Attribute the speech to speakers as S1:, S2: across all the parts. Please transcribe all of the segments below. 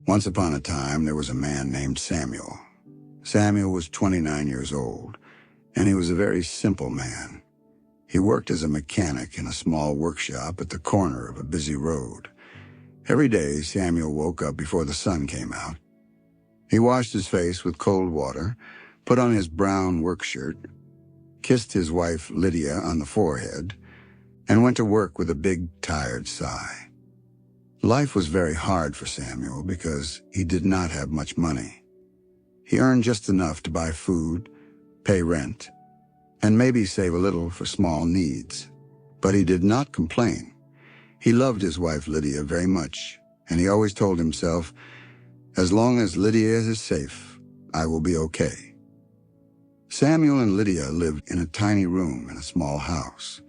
S1: Once upon a time, there was a man named Samuel. Samuel was 29 years old, and he was a very simple man. He worked as a mechanic in a small workshop at the corner of a busy road. Every day, Samuel woke up before the sun came out. He washed his face with cold water, put on his brown work shirt, kissed his wife Lydia on the forehead, and went to work with a big, tired sigh. Life was very hard for Samuel because he did not have much money. He earned just enough to buy food, pay rent, and maybe save a little for small needs. But he did not complain. He loved his wife Lydia very much, and he always told himself, "As long as Lydia is safe, I will be okay." Samuel and Lydia lived in a tiny room in a small house.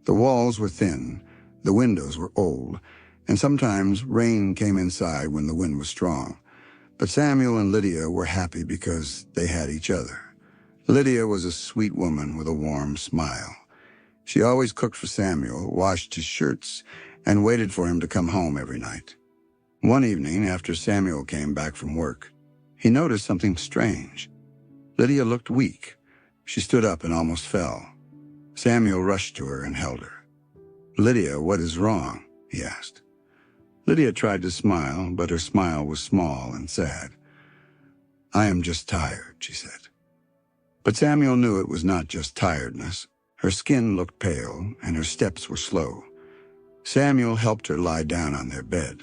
S1: The walls were thin, the windows were old, and sometimes rain came inside when the wind was strong. But Samuel and Lydia were happy because they had each other. Lydia was a sweet woman with a warm smile. She always cooked for Samuel, washed his shirts, and waited for him to come home every night. One evening, after Samuel came back from work, he noticed something strange. Lydia looked weak. She stood up and almost fell. Samuel rushed to her and held her. "Lydia, what is wrong?" he asked. Lydia tried to smile, but her smile was small and sad. "I am just tired," she said. But Samuel knew it was not just tiredness. Her skin looked pale, and her steps were slow. Samuel helped her lie down on their bed.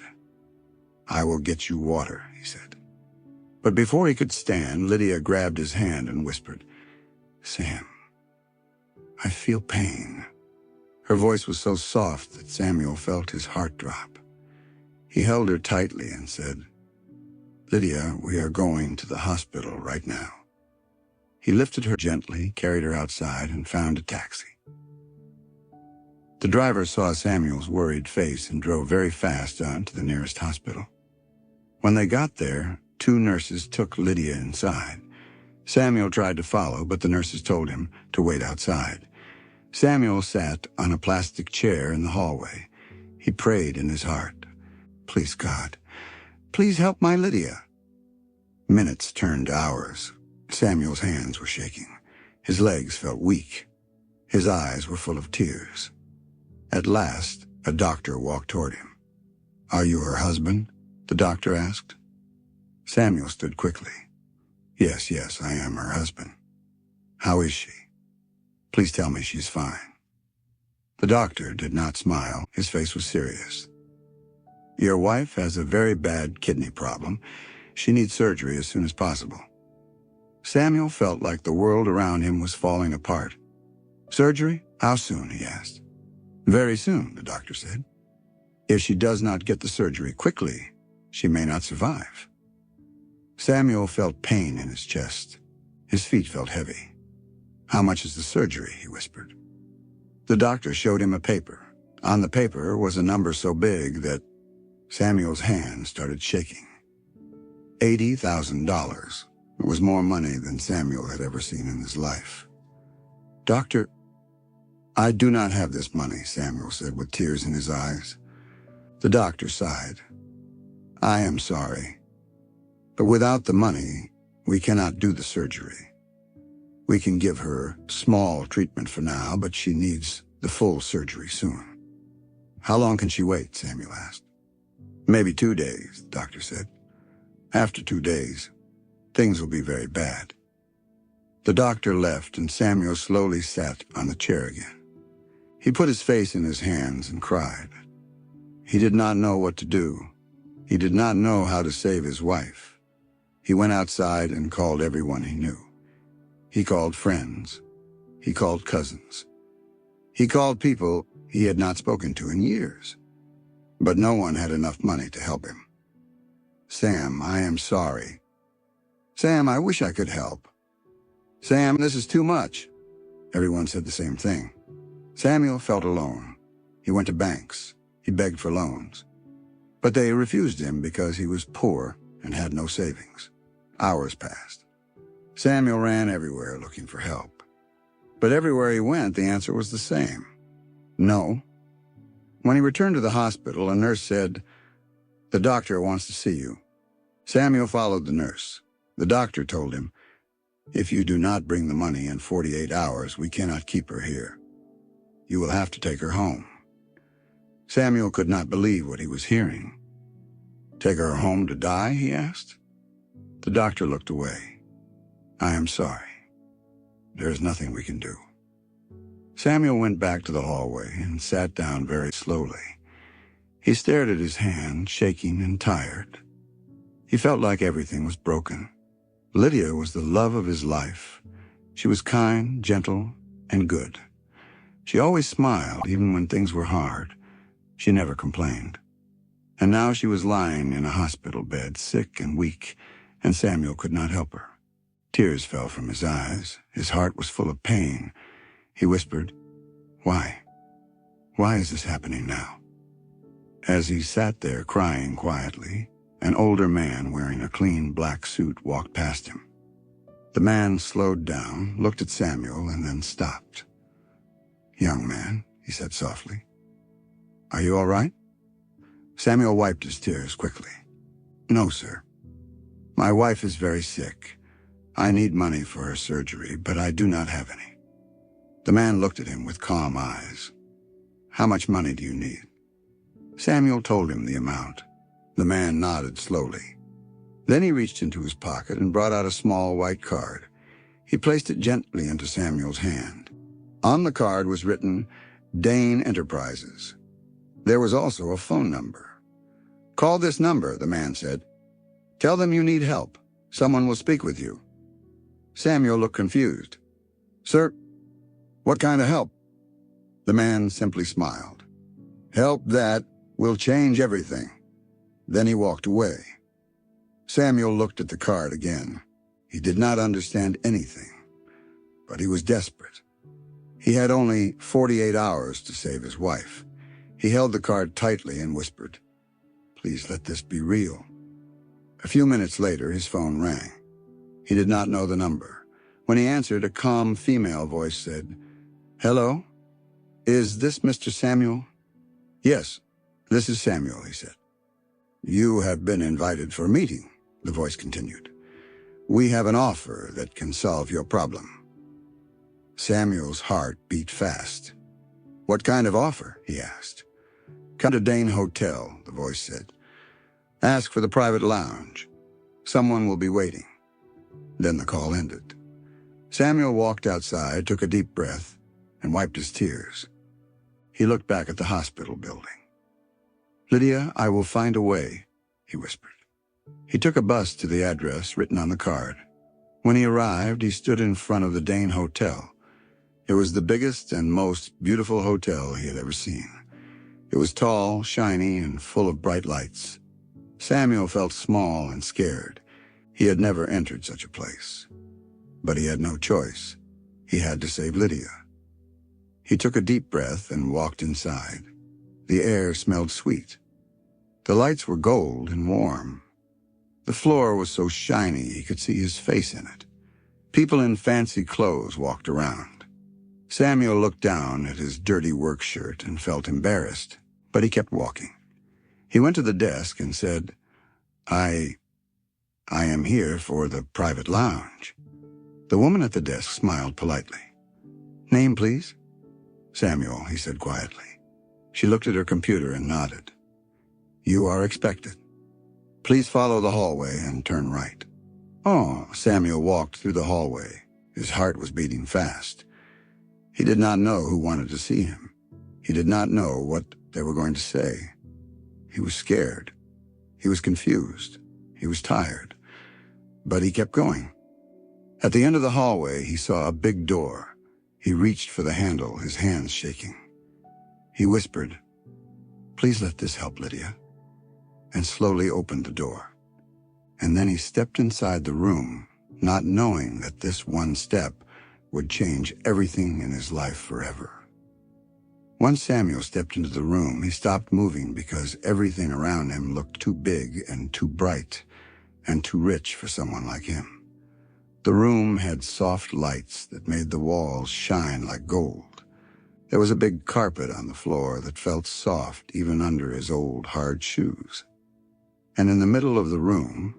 S1: "I will get you water," he said. But before he could stand, Lydia grabbed his hand and whispered, "Sam, I feel pain." Her voice was so soft that Samuel felt his heart drop. He held her tightly and said, "Lydia, we are going to the hospital right now." He lifted her gently, carried her outside, and found a taxi. The driver saw Samuel's worried face and drove very fast on to the nearest hospital. When they got there, 2 nurses took Lydia inside. Samuel tried to follow, but the nurses told him to wait outside. Samuel sat on a plastic chair in the hallway. He prayed in his heart, "Please, God, please help my Lydia." Minutes turned to hours. Samuel's hands were shaking. His legs felt weak. His eyes were full of tears. At last, a doctor walked toward him. "Are you her husband?" the doctor asked. Samuel stood quickly. Yes, I am her husband." "How is she?" "Please tell me she's fine." The doctor did not smile. His face was serious. "Your wife has a very bad kidney problem. She needs surgery as soon as possible." Samuel felt like the world around him was falling apart. "Surgery? How soon?" he asked. "Very soon," the doctor said. "If she does not get the surgery quickly, she may not survive." Samuel felt pain in his chest. His feet felt heavy. "How much is the surgery?" he whispered. The doctor showed him a paper. On the paper was a number so big that Samuel's hands started shaking. $80,000. It was more money than Samuel had ever seen in his life. "Doctor, I do not have this money," Samuel said with tears in his eyes. The doctor sighed. "I am sorry, but without the money, we cannot do the surgery. We can give her small treatment for now, but she needs the full surgery soon." "How long can she wait?" Samuel asked. "Maybe 2 days, the doctor said. After 2 days, things will be very bad." The doctor left, and Samuel slowly sat on the chair again. He put his face in his hands and cried. He did not know what to do. He did not know how to save his wife. He went outside and called everyone he knew. He called friends. He called cousins. He called people he had not spoken to in years. But no one had enough money to help him. "Sam, I am sorry. Sam, I wish I could help. Sam, this is too much." Everyone said the same thing. Samuel felt alone. He went to banks. He begged for loans. But they refused him because he was poor and had no savings. Hours passed. Samuel ran everywhere looking for help. But everywhere he went, the answer was the same. No. When he returned to the hospital, a nurse said, "The doctor wants to see you." Samuel followed the nurse. The doctor told him, "If you do not bring the money in 48 hours, we cannot keep her here. You will have to take her home." Samuel could not believe what he was hearing. "Take her home to die?" he asked. The doctor looked away. "I am sorry. There is nothing we can do." Samuel went back to the hallway and sat down very slowly. He stared at his hand, shaking and tired. He felt like everything was broken. Lydia was the love of his life. She was kind, gentle, and good. She always smiled, even when things were hard. She never complained. And now she was lying in a hospital bed, sick and weak, and Samuel could not help her. Tears fell from his eyes. His heart was full of pain. He whispered, "Why? Why is this happening now?" As he sat there crying quietly, an older man wearing a clean black suit walked past him. The man slowed down, looked at Samuel, and then stopped. "Young man," he said softly, "are you all right?" Samuel wiped his tears quickly. "No, sir. My wife is very sick. I need money for her surgery, but I do not have any." The man looked at him with calm eyes. "How much money do you need?" Samuel told him the amount. The man nodded slowly. Then he reached into his pocket and brought out a small white card. He placed it gently into Samuel's hand. On the card was written, "Dane Enterprises." There was also a phone number. "Call this number," the man said. "Tell them you need help. Someone will speak with you." Samuel looked confused. "Sir, what kind of help?" The man simply smiled. "Help that will change everything." Then he walked away. Samuel looked at the card again. He did not understand anything, but he was desperate. He had only 48 hours to save his wife. He held the card tightly and whispered, "Please let this be real." A few minutes later, his phone rang. He did not know the number. When he answered, a calm female voice said, "Hello? Is this Mr. Samuel?" "Yes, this is Samuel," he said. "You have been invited for a meeting," the voice continued. "We have an offer that can solve your problem." Samuel's heart beat fast. "What kind of offer?" he asked. "Come to Dane Hotel," the voice said. "Ask for the private lounge. Someone will be waiting." Then the call ended. Samuel walked outside, took a deep breath, and wiped his tears. He looked back at the hospital building. "Lydia, I will find a way," he whispered. He took a bus to the address written on the card. When he arrived, he stood in front of the Dane Hotel. It was the biggest and most beautiful hotel he had ever seen. It was tall, shiny, and full of bright lights. Samuel felt small and scared. He had never entered such a place. But he had no choice. He had to save Lydia. He took a deep breath and walked inside. The air smelled sweet. The lights were gold and warm. The floor was so shiny he could see his face in it. People in fancy clothes walked around. Samuel looked down at his dirty work shirt and felt embarrassed, but he kept walking. He went to the desk and said, I am here for the private lounge." The woman at the desk smiled politely. "Name, please?" "Samuel," he said quietly. She looked at her computer and nodded. "You are expected. Please follow the hallway and turn right." Oh, Samuel walked through the hallway. His heart was beating fast. He did not know who wanted to see him. He did not know what they were going to say. He was scared. He was confused. He was tired. But he kept going. At the end of the hallway, he saw a big door. He reached for the handle, his hands shaking. He whispered, "Please let this help, Lydia," and slowly opened the door. And then he stepped inside the room, not knowing that this one step would change everything in his life forever. Once Samuel stepped into the room, he stopped moving because everything around him looked too big and too bright and too rich for someone like him. The room had soft lights that made the walls shine like gold. There was a big carpet on the floor that felt soft even under his old, hard shoes. And in the middle of the room,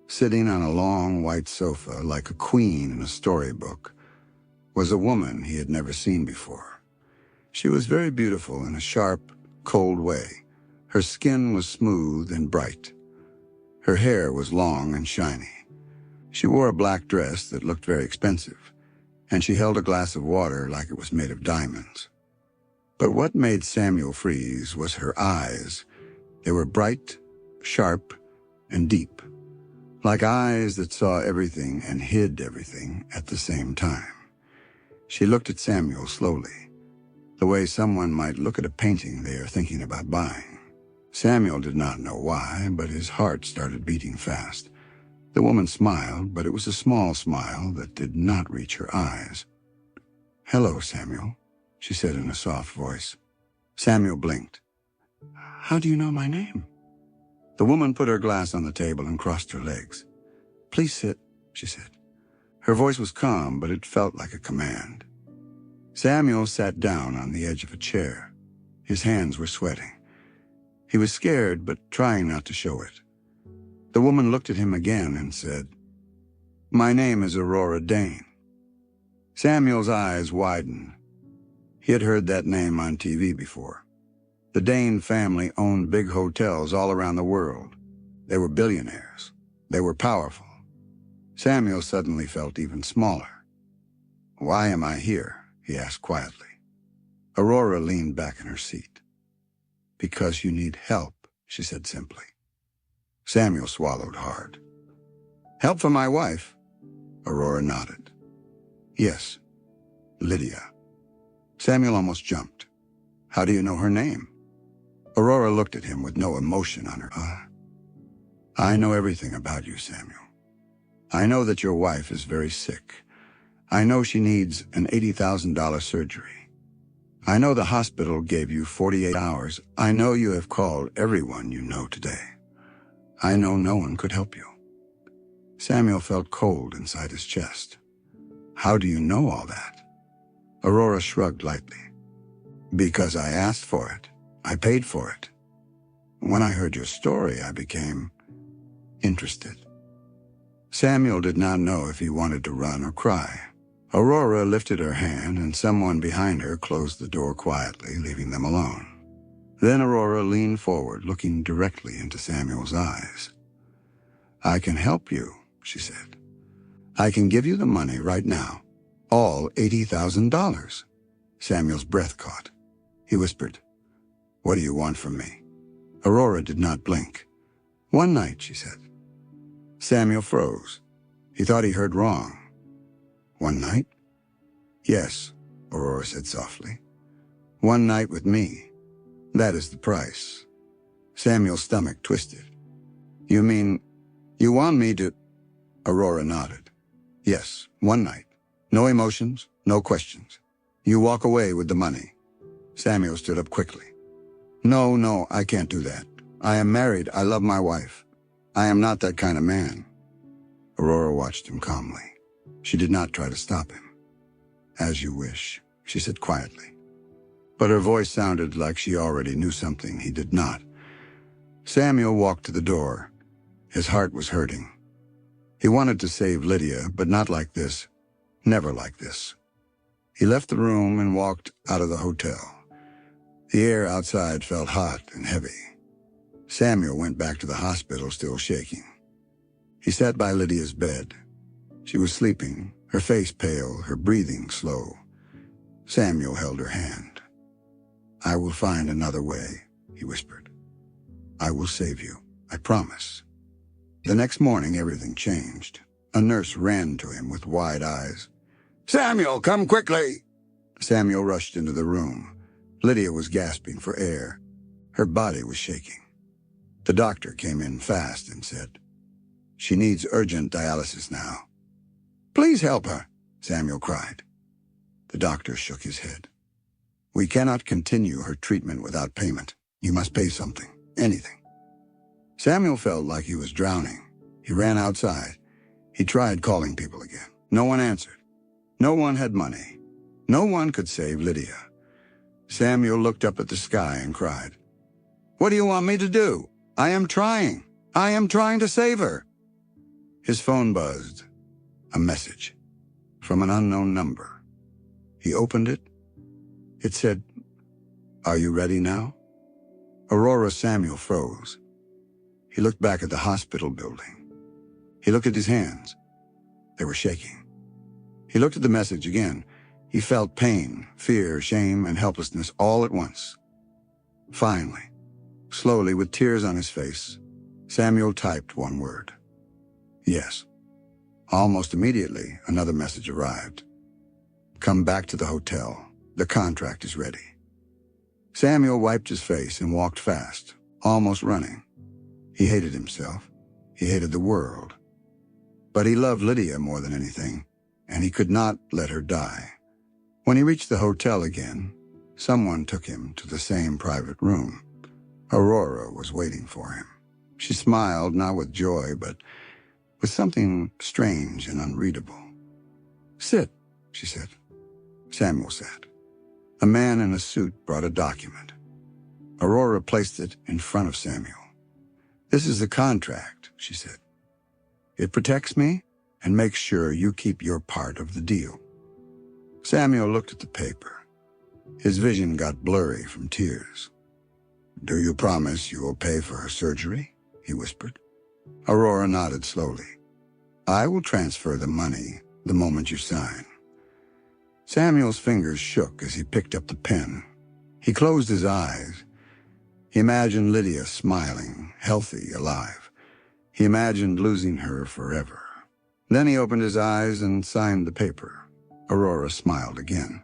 S1: Sitting on a long white sofa like a queen in a storybook was a woman he had never seen before. She was very beautiful in a sharp, cold way. Her skin was smooth and bright. Her hair was long and shiny. She wore a black dress that looked very expensive, and she held a glass of water like it was made of diamonds. But what made Samuel freeze was her eyes. They were bright, sharp, and deep, like eyes that saw everything and hid everything at the same time. She looked at Samuel slowly, the way someone might look at a painting they are thinking about buying. Samuel did not know why, but his heart started beating fast. The woman smiled, but it was a small smile that did not reach her eyes. "Hello, Samuel," she said in a soft voice. Samuel blinked. "How do you know my name?" The woman put her glass on the table and crossed her legs. "Please sit," she said. Her voice was calm, but it felt like a command. Samuel sat down on the edge of a chair. His hands were sweating. He was scared, but trying not to show it. The woman looked at him again and said, "My name is Aurora Dane." Samuel's eyes widened. He had heard that name on TV before. The Dane family owned big hotels all around the world. They were billionaires. They were powerful. Samuel suddenly felt even smaller. "Why am I here?" he asked quietly. Aurora leaned back in her seat. "Because you need help," she said simply. Samuel swallowed hard. "Help for my wife?" Aurora nodded. "Yes, Lydia." Samuel almost jumped. "How do you know her name?" Aurora looked at him with no emotion on her eye. "I know everything about you, Samuel. I know that your wife is very sick. I know she needs an $80,000 surgery. I know the hospital gave you 48 hours. I know you have called everyone you know today. I know no one could help you." Samuel felt cold inside his chest. "How do you know all that?" Aurora shrugged lightly. "Because I asked for it. I paid for it. When I heard your story, I became interested." Samuel did not know if he wanted to run or cry. Aurora lifted her hand, and someone behind her closed the door quietly, leaving them alone. Then Aurora leaned forward, looking directly into Samuel's eyes. "I can help you," she said. "I can give you the money right now. All $80,000. Samuel's breath caught. He whispered, "What do you want from me?" Aurora did not blink. "One night," she said. Samuel froze. He thought he heard wrong. "One night?" "Yes," Aurora said softly. "One night with me. That is the price." Samuel's stomach twisted. "You mean, you want me to—" Aurora nodded. "Yes, one night. No emotions, no questions. You walk away with the money." Samuel stood up quickly. No, I can't do that. I am married. I love my wife. I am not that kind of man." Aurora watched him calmly. She did not try to stop him. "As you wish," she said quietly. But her voice sounded like she already knew something he did not. Samuel walked to the door. His heart was hurting. He wanted to save Lydia, but not like this. Never like this. He left the room and walked out of the hotel. The air outside felt hot and heavy. Samuel went back to the hospital, still shaking. He sat by Lydia's bed. She was sleeping, her face pale, her breathing slow. Samuel held her hand. "I will find another way," he whispered. "I will save you, I promise." The next morning, everything changed. A nurse ran to him with wide eyes. "Samuel, come quickly!" Samuel rushed into the room. Lydia was gasping for air. Her body was shaking. The doctor came in fast and said, "She needs urgent dialysis now." "Please help her," Samuel cried. The doctor shook his head. "We cannot continue her treatment without payment. You must pay something, anything." Samuel felt like he was drowning. He ran outside. He tried calling people again. No one answered. No one had money. No one could save Lydia. Samuel looked up at the sky and cried, "What do you want me to do? I am trying. I am trying to save her." His phone buzzed. A message from an unknown number. He opened it. It said, "Are you ready now?" Aurora Samuel froze. He looked back at the hospital building. He looked at his hands. They were shaking. He looked at the message again. He felt pain, fear, shame, and helplessness all at once. Finally, slowly, with tears on his face, Samuel typed one word. Yes. Almost immediately, another message arrived. "Come back to the hotel. The contract is ready." Samuel wiped his face and walked fast, almost running. He hated himself. He hated the world. But he loved Lydia more than anything, and he could not let her die. When he reached the hotel again, someone took him to the same private room. Aurora was waiting for him. She smiled, not with joy, but with something strange and unreadable. "Sit," she said. Samuel sat. A man in a suit brought a document. Aurora placed it in front of Samuel. "This is the contract," she said. "It protects me and makes sure you keep your part of the deal." Samuel looked at the paper. His vision got blurry from tears. "Do you promise you will pay for her surgery?" he whispered. Aurora nodded slowly. "I will transfer the money the moment you sign." Samuel's fingers shook as he picked up the pen. He closed his eyes. He imagined Lydia smiling, healthy, alive. He imagined losing her forever. Then he opened his eyes and signed the paper. Aurora smiled again.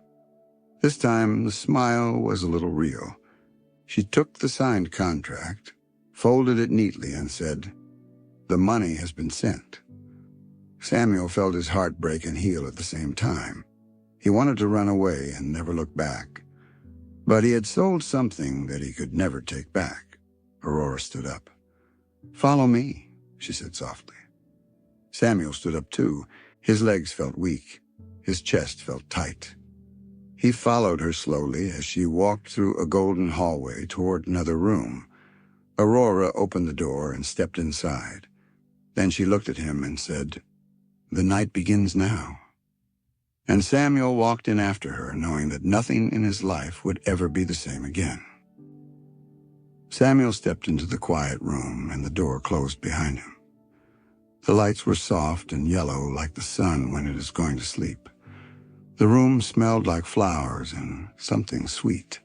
S1: This time, the smile was a little real. She took the signed contract, folded it neatly, and said, "The money has been sent." Samuel felt his heart break and heal at the same time. He wanted to run away and never look back. But he had sold something that he could never take back. Aurora stood up. "Follow me," she said softly. Samuel stood up too. His legs felt weak. His chest felt tight. He followed her slowly as she walked through a golden hallway toward another room. Aurora opened the door and stepped inside. Then she looked at him and said, "The night begins now." And Samuel walked in after her, knowing that nothing in his life would ever be the same again. Samuel stepped into the quiet room, and the door closed behind him. The lights were soft and yellow like the sun when it is going to sleep. The room smelled like flowers and something sweet.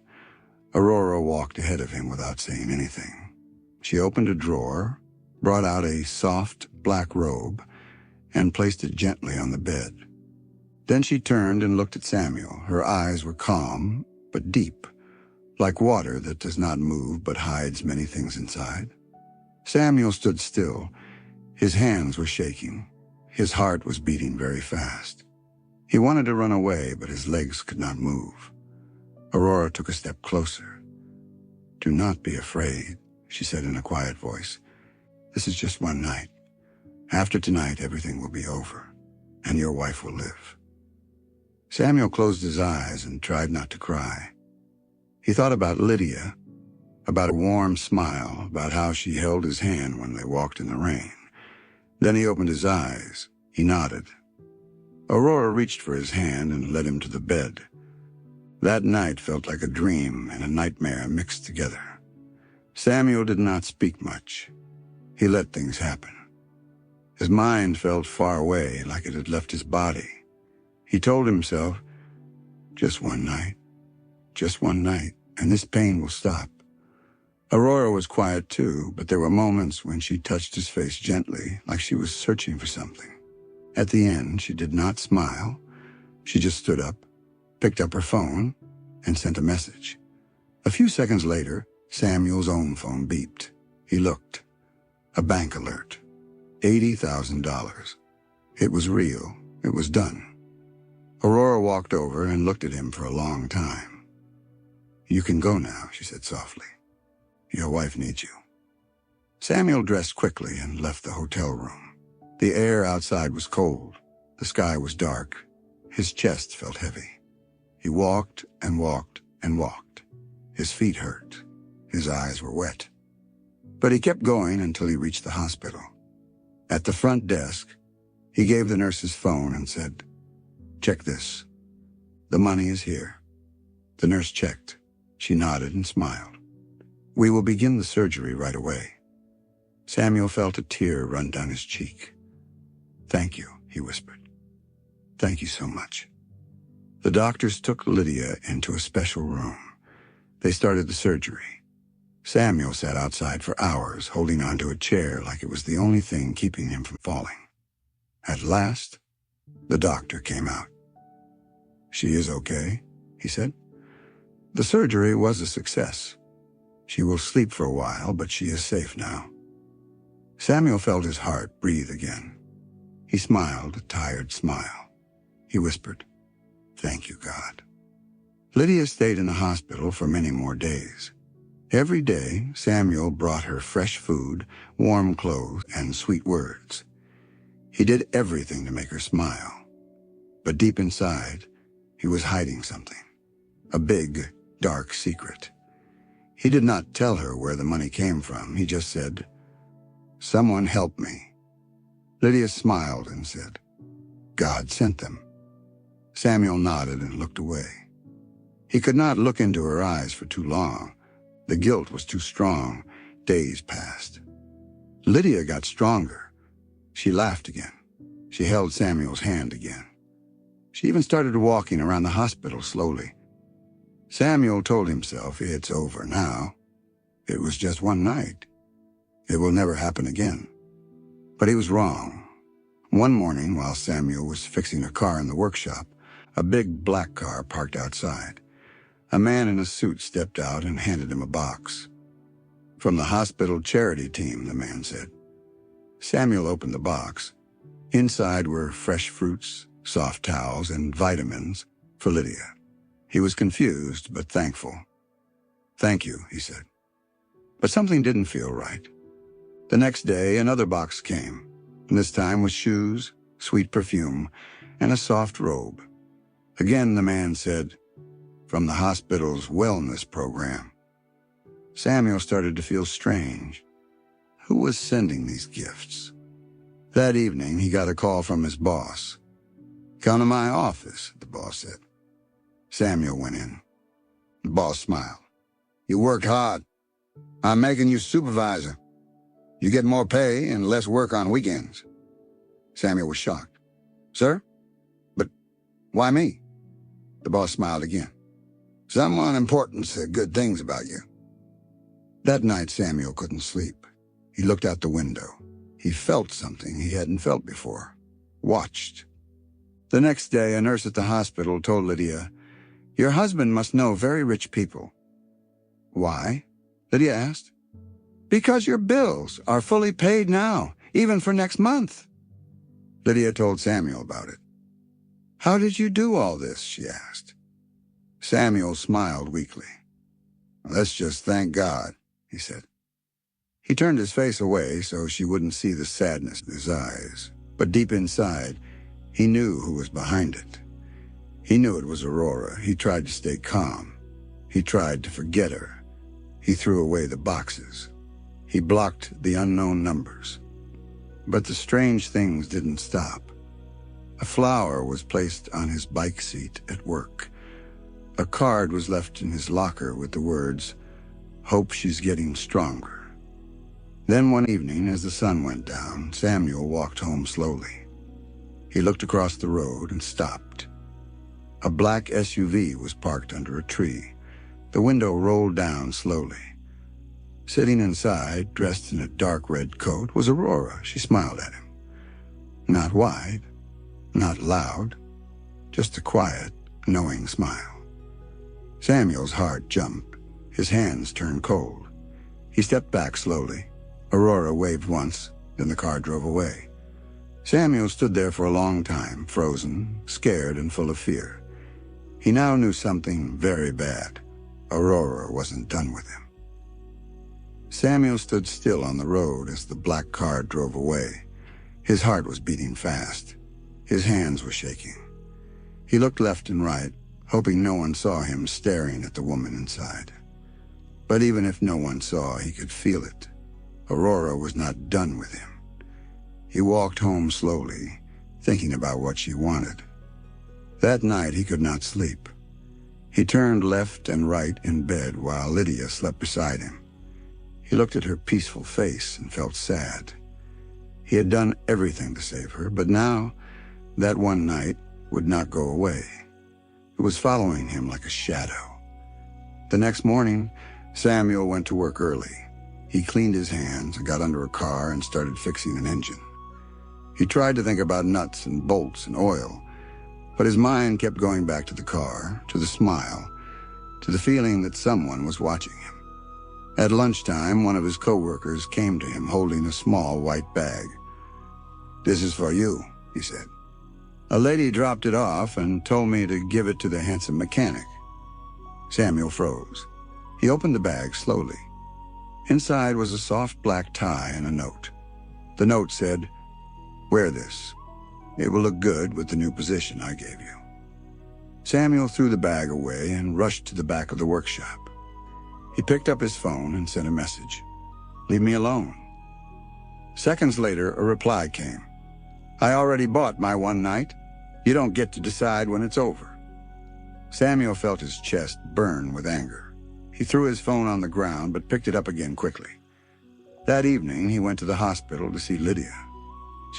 S1: Aurora walked ahead of him without saying anything. She opened a drawer, brought out a soft black robe, and placed it gently on the bed. Then she turned and looked at Samuel. Her eyes were calm, but deep, like water that does not move but hides many things inside. Samuel stood still. His hands were shaking. His heart was beating very fast. He wanted to run away, but his legs could not move. Aurora took a step closer. "Do not be afraid," she said in a quiet voice. "This is just one night. After tonight, everything will be over, and your wife will live." Samuel closed his eyes and tried not to cry. He thought about Lydia, about a warm smile, about how she held his hand when they walked in the rain. Then he opened his eyes. He nodded. Aurora reached for his hand and led him to the bed. That night felt like a dream and a nightmare mixed together. Samuel did not speak much. He let things happen. His mind felt far away, like it had left his body. He told himself, just one night, and this pain will stop. Aurora was quiet too, but there were moments when she touched his face gently, like she was searching for something. At the end, she did not smile. She just stood up, picked up her phone, and sent a message. A few seconds later, Samuel's own phone beeped. He looked. A bank alert. $80,000. It was real. It was done. Aurora walked over and looked at him for a long time. "You can go now," she said softly. "Your wife needs you." Samuel dressed quickly and left the hotel room. The air outside was cold. The sky was dark. His chest felt heavy. He walked and walked and walked. His feet hurt. His eyes were wet. But he kept going until he reached the hospital. At the front desk, he gave the nurse his phone and said, "Check this. The money is here." The nurse checked. She nodded and smiled. "We will begin the surgery right away." Samuel felt a tear run down his cheek. "Thank you," he whispered. "Thank you so much." The doctors took Lydia into a special room. They started the surgery. Samuel sat outside for hours, holding onto a chair like it was the only thing keeping him from falling. At last, the doctor came out. "She is okay," he said. "The surgery was a success. She will sleep for a while, but she is safe now." Samuel felt his heart breathe again. He smiled a tired smile. He whispered, "Thank you, God." Lydia stayed in the hospital for many more days. Every day, Samuel brought her fresh food, warm clothes, and sweet words. He did everything to make her smile. But deep inside, he was hiding something. A big, dark secret. He did not tell her where the money came from. He just said, "Someone help me." Lydia smiled and said, "God sent them." Samuel nodded and looked away. He could not look into her eyes for too long. The guilt was too strong. Days passed. Lydia got stronger. She laughed again. She held Samuel's hand again. She even started walking around the hospital slowly. Samuel told himself, "It's over now. It was just one night. It will never happen again." But he was wrong. One morning, while Samuel was fixing a car in the workshop, a big black car parked outside. A man in a suit stepped out and handed him a box. "From the hospital charity team," the man said. Samuel opened the box. Inside were fresh fruits, soft towels, and vitamins for Lydia. He was confused but thankful. "Thank you," he said. But something didn't feel right. The next day, another box came, and this time with shoes, sweet perfume, and a soft robe. Again, the man said, "From the hospital's wellness program." Samuel started to feel strange. Who was sending these gifts? That evening, he got a call from his boss. "Come to my office," the boss said. Samuel went in. The boss smiled. "You worked hard. I'm making you supervisor. You get more pay and less work on weekends." Samuel was shocked. "Sir? But why me?" The boss smiled again. "Someone important said good things about you." That night, Samuel couldn't sleep. He looked out the window. He felt something he hadn't felt before. Watched. The next day, a nurse at the hospital told Lydia, "Your husband must know very rich people." "Why?" Lydia asked. "Because your bills are fully paid now, even for next month." Lydia told Samuel about it. "How did you do all this?" she asked. Samuel smiled weakly. "Let's just thank God," he said. He turned his face away so she wouldn't see the sadness in his eyes. But deep inside, he knew who was behind it. He knew it was Aurora. He tried to stay calm. He tried to forget her. He threw away the boxes. He blocked the unknown numbers. But the strange things didn't stop. A flower was placed on his bike seat at work. A card was left in his locker with the words, "Hope she's getting stronger." Then one evening, as the sun went down, Samuel walked home slowly. He looked across the road and stopped. A black SUV was parked under a tree. The window rolled down slowly. Sitting inside, dressed in a dark red coat, was Aurora. She smiled at him. Not wide, not loud, just a quiet, knowing smile. Samuel's heart jumped. His hands turned cold. He stepped back slowly. Aurora waved once, then the car drove away. Samuel stood there for a long time, frozen, scared, and full of fear. He now knew something very bad. Aurora wasn't done with him. Samuel stood still on the road as the black car drove away. His heart was beating fast. His hands were shaking. He looked left and right, hoping no one saw him staring at the woman inside. But even if no one saw, he could feel it. Aurora was not done with him. He walked home slowly, thinking about what she wanted. That night he could not sleep. He turned left and right in bed while Lydia slept beside him. He looked at her peaceful face and felt sad. He had done everything to save her, but now, that one night would not go away. It was following him like a shadow. The next morning, Samuel went to work early. He cleaned his hands and got under a car and started fixing an engine. He tried to think about nuts and bolts and oil, but his mind kept going back to the car, to the smile, to the feeling that someone was watching him. At lunchtime, one of his co-workers came to him holding a small white bag. "This is for you," he said. "A lady dropped it off and told me to give it to the handsome mechanic." Samuel froze. He opened the bag slowly. Inside was a soft black tie and a note. The note said, "Wear this. It will look good with the new position I gave you." Samuel threw the bag away and rushed to the back of the workshop. He picked up his phone and sent a message. "Leave me alone." Seconds later, a reply came. "I already bought my one night. You don't get to decide when it's over." Samuel felt his chest burn with anger. He threw his phone on the ground but picked it up again quickly. That evening, he went to the hospital to see Lydia.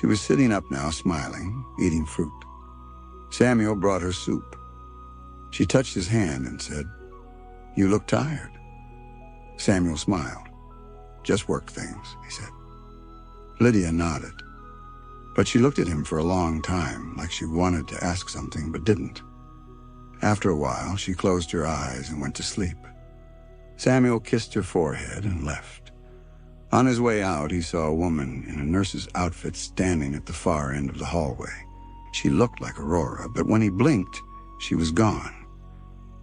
S1: She was sitting up now, smiling, eating fruit. Samuel brought her soup. She touched his hand and said, "You look tired." Samuel smiled. "Just work things," he said. Lydia nodded, but she looked at him for a long time, like she wanted to ask something but didn't. After a while, she closed her eyes and went to sleep. Samuel kissed her forehead and left. On his way out, he saw a woman in a nurse's outfit standing at the far end of the hallway. She looked like Aurora, but when he blinked, she was gone.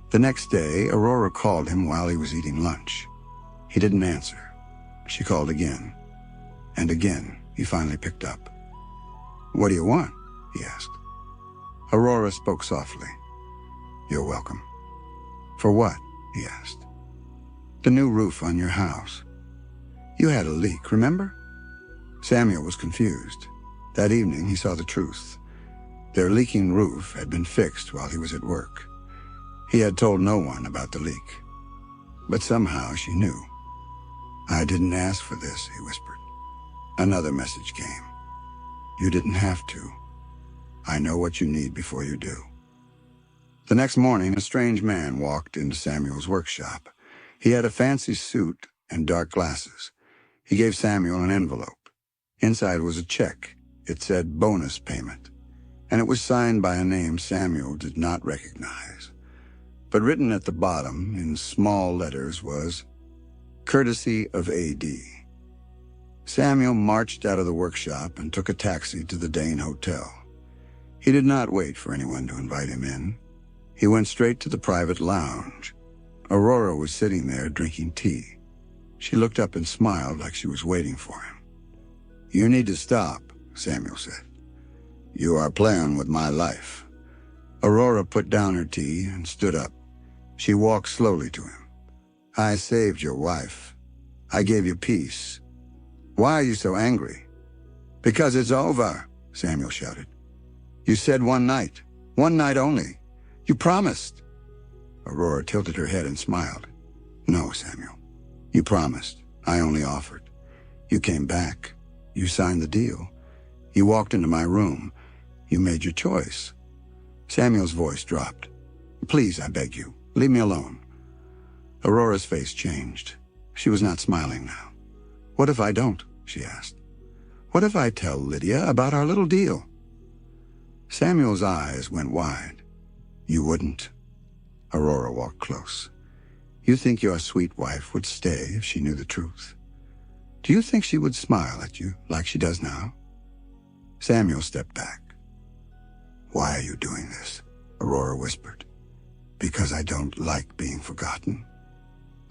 S1: The next day, Aurora called him while he was eating lunch. He didn't answer. She called again. And again, he finally picked up. "What do you want?" he asked. Aurora spoke softly. "You're welcome." "For what?" he asked. "The new roof on your house. You had a leak, remember?" Samuel was confused. That evening, he saw the truth. Their leaking roof had been fixed while he was at work. He had told no one about the leak. But somehow she knew. "I didn't ask for this," he whispered. Another message came. "You didn't have to. I know what you need before you do." The next morning, a strange man walked into Samuel's workshop. He had a fancy suit and dark glasses. He gave Samuel an envelope. Inside was a check. It said bonus payment, and it was signed by a name Samuel did not recognize. But written at the bottom in small letters was, "Courtesy of AD." Samuel marched out of the workshop and took a taxi to the Dane Hotel. He did not wait for anyone to invite him in. He went straight to the private lounge. Aurora was sitting there drinking tea. She looked up and smiled like she was waiting for him. "You need to stop," Samuel said. "You are playing with my life." Aurora put down her tea and stood up. She walked slowly to him. "I saved your wife. I gave you peace. Why are you so angry?" "Because it's over," Samuel shouted. "You said one night only. You promised." Aurora tilted her head and smiled. "No, Samuel. You promised. I only offered. You came back. You signed the deal. You walked into my room. You made your choice." Samuel's voice dropped. "Please, I beg you, leave me alone." Aurora's face changed. She was not smiling now. "What if I don't?" she asked. "What if I tell Lydia about our little deal?" Samuel's eyes went wide. "You wouldn't." Aurora walked close. "You think your sweet wife would stay if she knew the truth? Do you think she would smile at you like she does now?" Samuel stepped back. "Why are you doing this?" Aurora whispered. "Because I don't like being forgotten.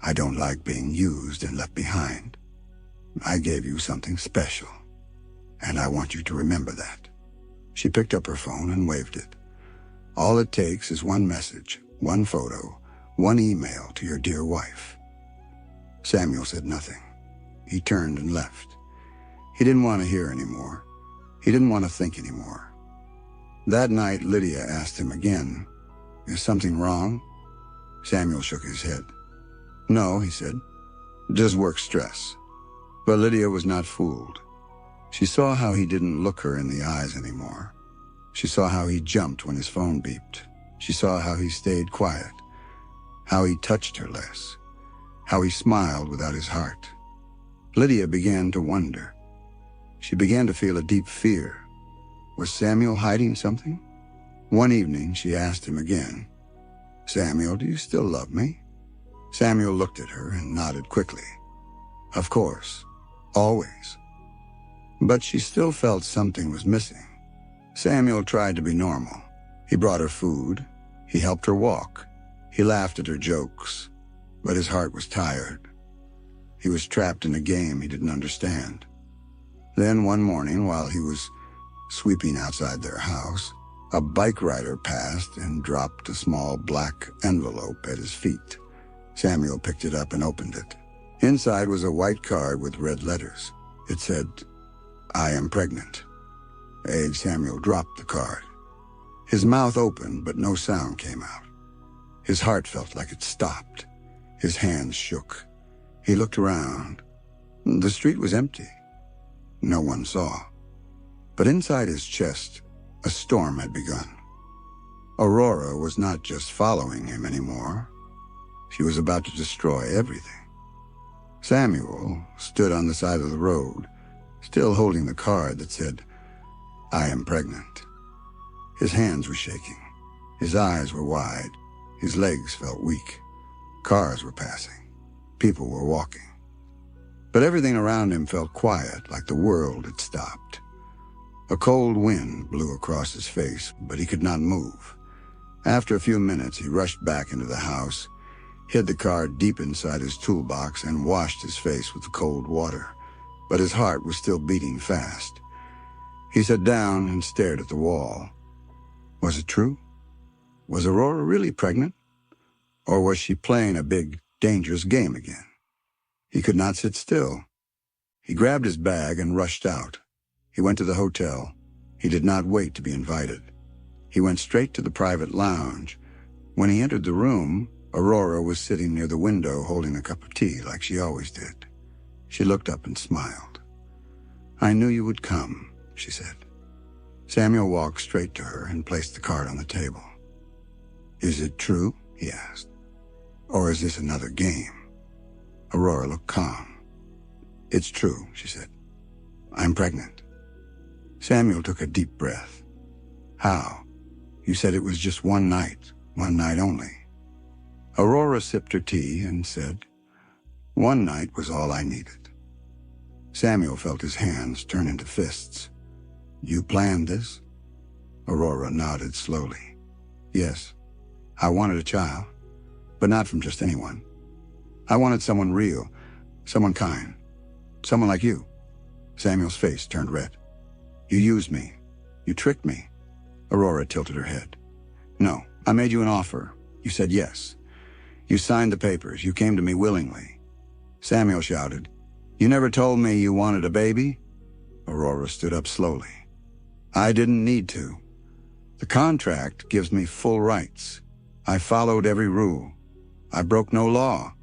S1: I don't like being used and left behind. I gave you something special, and I want you to remember that." She picked up her phone and waved it. "All it takes is one message, one photo, one email to your dear wife." Samuel said nothing. He turned and left. He didn't want to hear anymore. He didn't want to think anymore. That night, Lydia asked him again, "Is something wrong?" Samuel shook his head. "No," he said, "just work stress." But Lydia was not fooled. She saw how he didn't look her in the eyes anymore. She saw how he jumped when his phone beeped. She saw how he stayed quiet, how he touched her less, how he smiled without his heart. Lydia began to wonder. She began to feel a deep fear. Was Samuel hiding something? One evening, she asked him again, "Samuel, do you still love me?" Samuel looked at her and nodded quickly. "Of course, always." But she still felt something was missing. Samuel tried to be normal. He brought her food. He helped her walk. He laughed at her jokes. But his heart was tired. He was trapped in a game he didn't understand. Then one morning, while he was sweeping outside their house, a bike rider passed and dropped a small black envelope at his feet. Samuel picked it up and opened it. Inside was a white card with red letters. It said, "I am pregnant." Samuel dropped the card. His mouth opened, but no sound came out. His heart felt like it stopped. His hands shook. He looked around. The street was empty. No one saw. But inside his chest, a storm had begun. Aurora was not just following him anymore. She was about to destroy everything. Samuel stood on the side of the road, still holding the card that said, "I am pregnant." His hands were shaking. His eyes were wide. His legs felt weak. Cars were passing. People were walking. But everything around him felt quiet, like the world had stopped. A cold wind blew across his face, but he could not move. After a few minutes, he rushed back into the house, hid the card deep inside his toolbox, and washed his face with the cold water. But his heart was still beating fast. He sat down and stared at the wall. Was it true? Was Aurora really pregnant? Or was she playing a big, dangerous game again? He could not sit still. He grabbed his bag and rushed out. He went to the hotel. He did not wait to be invited. He went straight to the private lounge. When he entered the room, Aurora was sitting near the window holding a cup of tea like she always did. She looked up and smiled. "I knew you would come," she said. Samuel walked straight to her and placed the card on the table. "Is it true?" he asked. "Or is this another game?" Aurora looked calm. "It's true," she said. "I'm pregnant." Samuel took a deep breath. "How? You said it was just one night only." Aurora sipped her tea and said, "One night was all I needed." Samuel felt his hands turn into fists. "You planned this?" Aurora nodded slowly. "Yes, I wanted a child, but not from just anyone. I wanted someone real, someone kind, someone like you." Samuel's face turned red. "You used me. You tricked me." Aurora tilted her head. "No, I made you an offer. You said yes. You signed the papers. You came to me willingly." Samuel shouted, "You never told me you wanted a baby?" Aurora stood up slowly. "I didn't need to. The contract gives me full rights. I followed every rule. I broke no law."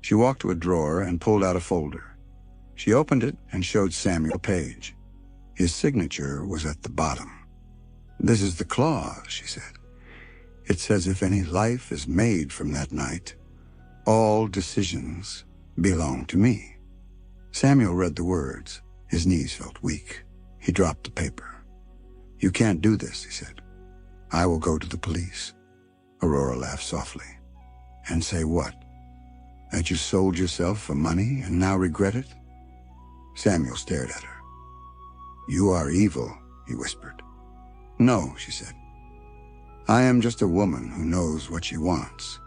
S1: She walked to a drawer and pulled out a folder. She opened it and showed Samuel a page. His signature was at the bottom. "This is the clause," she said. "It says if any life is made from that night, all decisions belong to me." Samuel read the words. His knees felt weak. He dropped the paper. "You can't do this," he said. "I will go to the police." Aurora laughed softly. "And say what? That you sold yourself for money and now regret it?" Samuel stared at her. "You are evil," he whispered. "No," she said. "I am just a woman who knows what she wants."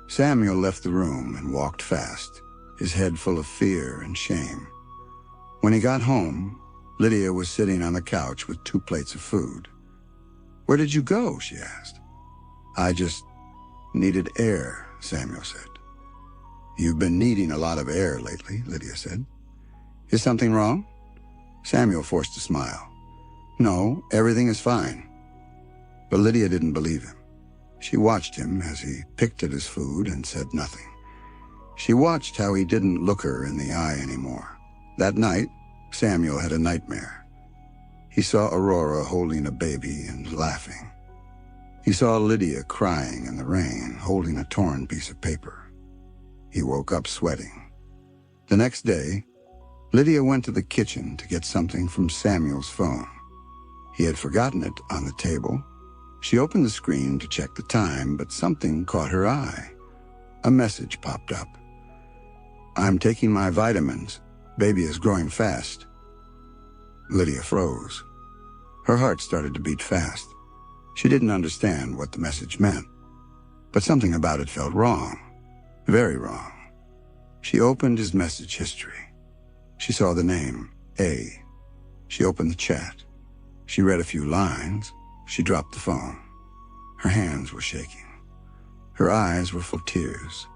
S1: Samuel left the room and walked fast, his head full of fear and shame. When he got home, Lydia was sitting on the couch with 2 plates of food. "Where did you go?" she asked. "I just needed air," Samuel said. "You've been needing a lot of air lately," Lydia said. "Is something wrong?" Samuel forced a smile. "No, everything is fine." But Lydia didn't believe him. She watched him as he picked at his food and said nothing. She watched how he didn't look her in the eye anymore. That night, Samuel had a nightmare. He saw Aurora holding a baby and laughing. He saw Lydia crying in the rain, holding a torn piece of paper. He woke up sweating. The next day, Lydia went to the kitchen to get something from Samuel's phone. He had forgotten it on the table. She opened the screen to check the time, but something caught her eye. A message popped up. "I'm taking my vitamins. Baby is growing fast." Lydia froze. Her heart started to beat fast. She didn't understand what the message meant, but something about it felt wrong, very wrong. She opened his message history. She saw the name, A. She opened the chat. She read a few lines. She dropped the phone. Her hands were shaking. Her eyes were full of tears.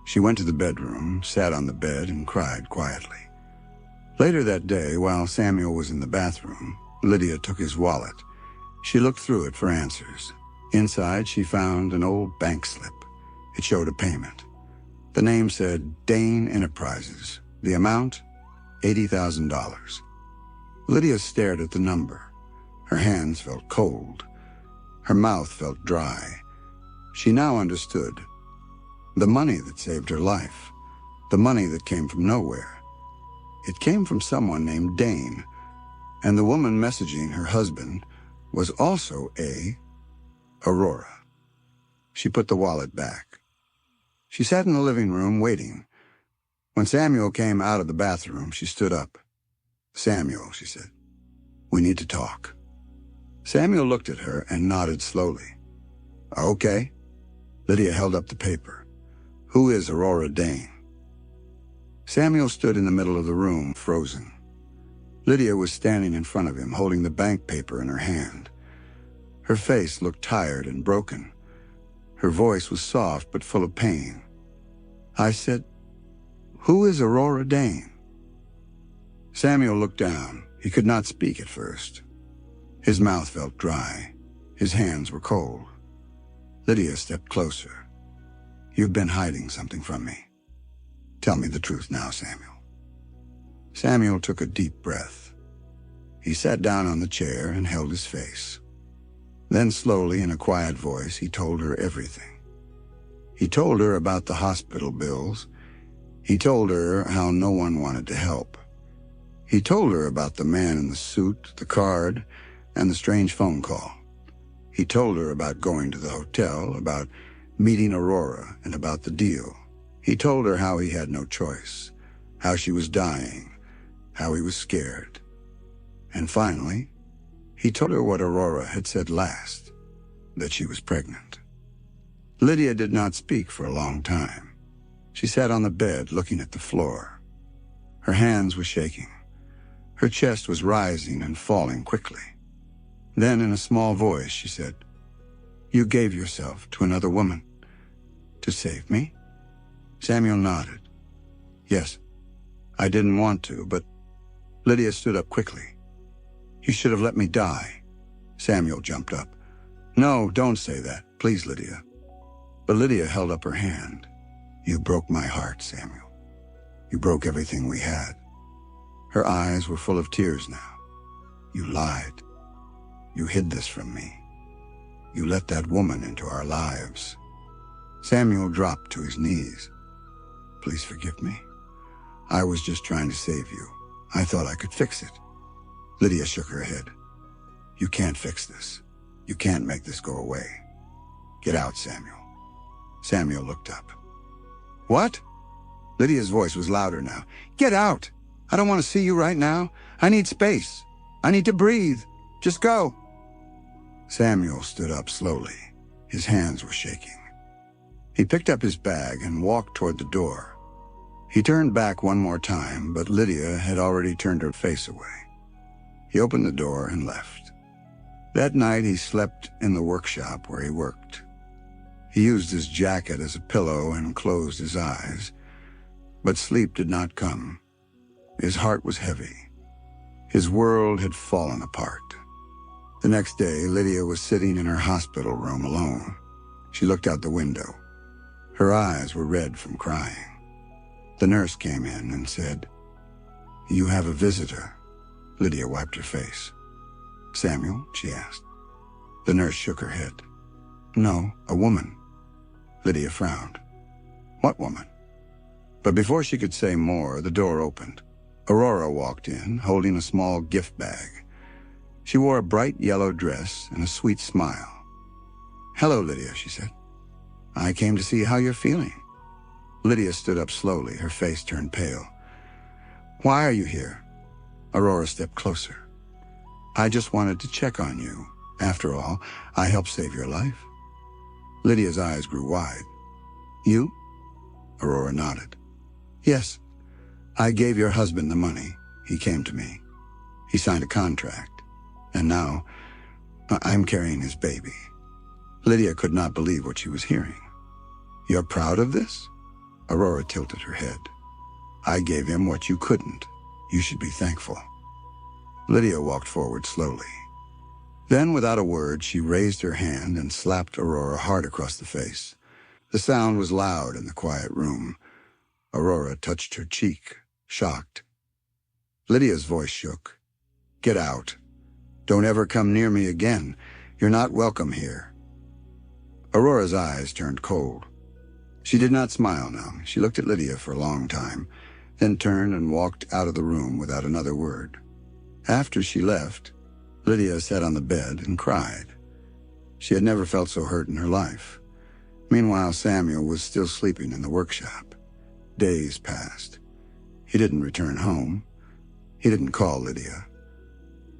S1: She went to the bedroom, sat on the bed, and cried quietly. Later that day, while Samuel was in the bathroom, Lydia took his wallet. She looked through it for answers. Inside, she found an old bank slip. It showed a payment. The name said Dane Enterprises. The amount, $80,000. Lydia stared at the number. Her hands felt cold. Her mouth felt dry. She now understood. The money that saved her life. The money that came from nowhere. It came from someone named Dane, and the woman messaging her husband was also Aurora. She put the wallet back. She sat in the living room waiting. When Samuel came out of the bathroom, she stood up. "Samuel," she said, "we need to talk." Samuel looked at her and nodded slowly. "Okay." Lydia held up the paper. "Who is Aurora Dane?" Samuel stood in the middle of the room, frozen. Lydia was standing in front of him, holding the bank paper in her hand. Her face looked tired and broken. Her voice was soft but full of pain. I said, "Who is Aurora Dane?" Samuel looked down. He could not speak at first. His mouth felt dry. His hands were cold. Lydia stepped closer. "You've been hiding something from me. Tell me the truth now, Samuel." Samuel took a deep breath. He sat down on the chair and held his face. Then slowly, in a quiet voice, he told her everything. He told her about the hospital bills. He told her how no one wanted to help. He told her about the man in the suit, the card, and the strange phone call. He told her about going to the hotel, about meeting Aurora, and about the deal. He told her how he had no choice, how she was dying, how he was scared. And finally, he told her what Aurora had said last, that she was pregnant. Lydia did not speak for a long time. She sat on the bed looking at the floor. Her hands were shaking. Her chest was rising and falling quickly. Then, in a small voice, she said, "You gave yourself to another woman to save me?" Samuel nodded. "Yes, I didn't want to, but..." Lydia stood up quickly. "You should have let me die." Samuel jumped up. "No, don't say that. Please, Lydia." But Lydia held up her hand. "You broke my heart, Samuel. You broke everything we had." Her eyes were full of tears now. "You lied. You hid this from me. You let that woman into our lives." Samuel dropped to his knees. "Please forgive me. I was just trying to save you. I thought I could fix it." Lydia shook her head. "You can't fix this. You can't make this go away. Get out, Samuel." Samuel looked up. "What?" Lydia's voice was louder now. "Get out! I don't want to see you right now. I need space. I need to breathe. Just go." Samuel stood up slowly. His hands were shaking. He picked up his bag and walked toward the door. He turned back one more time, but Lydia had already turned her face away. He opened the door and left. That night he slept in the workshop where he worked. He used his jacket as a pillow and closed his eyes, but sleep did not come. His heart was heavy. His world had fallen apart. The next day, Lydia was sitting in her hospital room alone. She looked out the window. Her eyes were red from crying. The nurse came in and said, "You have a visitor." Lydia wiped her face. "Samuel?" she asked. The nurse shook her head. "No, a woman." Lydia frowned. "What woman?" But before she could say more, the door opened. Aurora walked in, holding a small gift bag. She wore a bright yellow dress and a sweet smile. "Hello, Lydia," she said. "I came to see how you're feeling." Lydia stood up slowly, her face turned pale. "Why are you here?" Aurora stepped closer. "I just wanted to check on you. After all, I helped save your life." Lydia's eyes grew wide. "You?" Aurora nodded. "Yes. I gave your husband the money. He came to me. He signed a contract. And now, I'm carrying his baby." Lydia could not believe what she was hearing. "You're proud of this?" Aurora tilted her head. "I gave him what you couldn't. You should be thankful." Lydia walked forward slowly. Then, without a word, she raised her hand and slapped Aurora hard across the face. The sound was loud in the quiet room. Aurora touched her cheek, shocked. Lydia's voice shook. "Get out. Don't ever come near me again. You're not welcome here." Aurora's eyes turned cold. She did not smile now. She looked at Lydia for a long time, then turned and walked out of the room without another word. After she left, Lydia sat on the bed and cried. She had never felt so hurt in her life. Meanwhile, Samuel was still sleeping in the workshop. Days passed. He didn't return home. He didn't call Lydia.